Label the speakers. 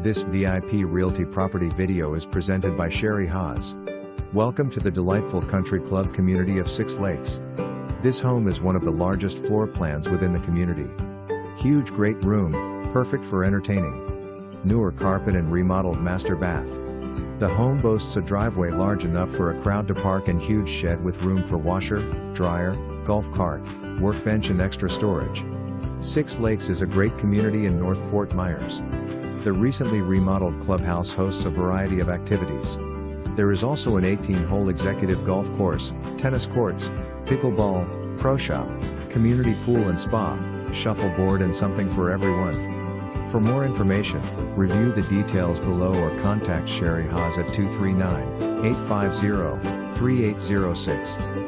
Speaker 1: This VIP Realty property video is presented by Sherry Haas. Welcome to the delightful country club community of Six Lakes. This home is one of the largest floor plans within the community. Huge great room, perfect for entertaining. Newer carpet and remodeled master bath. The home boasts a driveway large enough for a crowd to park and huge shed with room for washer, dryer, golf cart, workbench and extra storage. Six Lakes is a great community in North Fort Myers. The recently remodeled clubhouse hosts a variety of activities. There is also an 18-hole executive golf course, tennis courts, pickleball, pro shop, community pool and spa, shuffleboard and something for everyone. For more information, review the details below or contact Sherry Haas at 239-850-3806.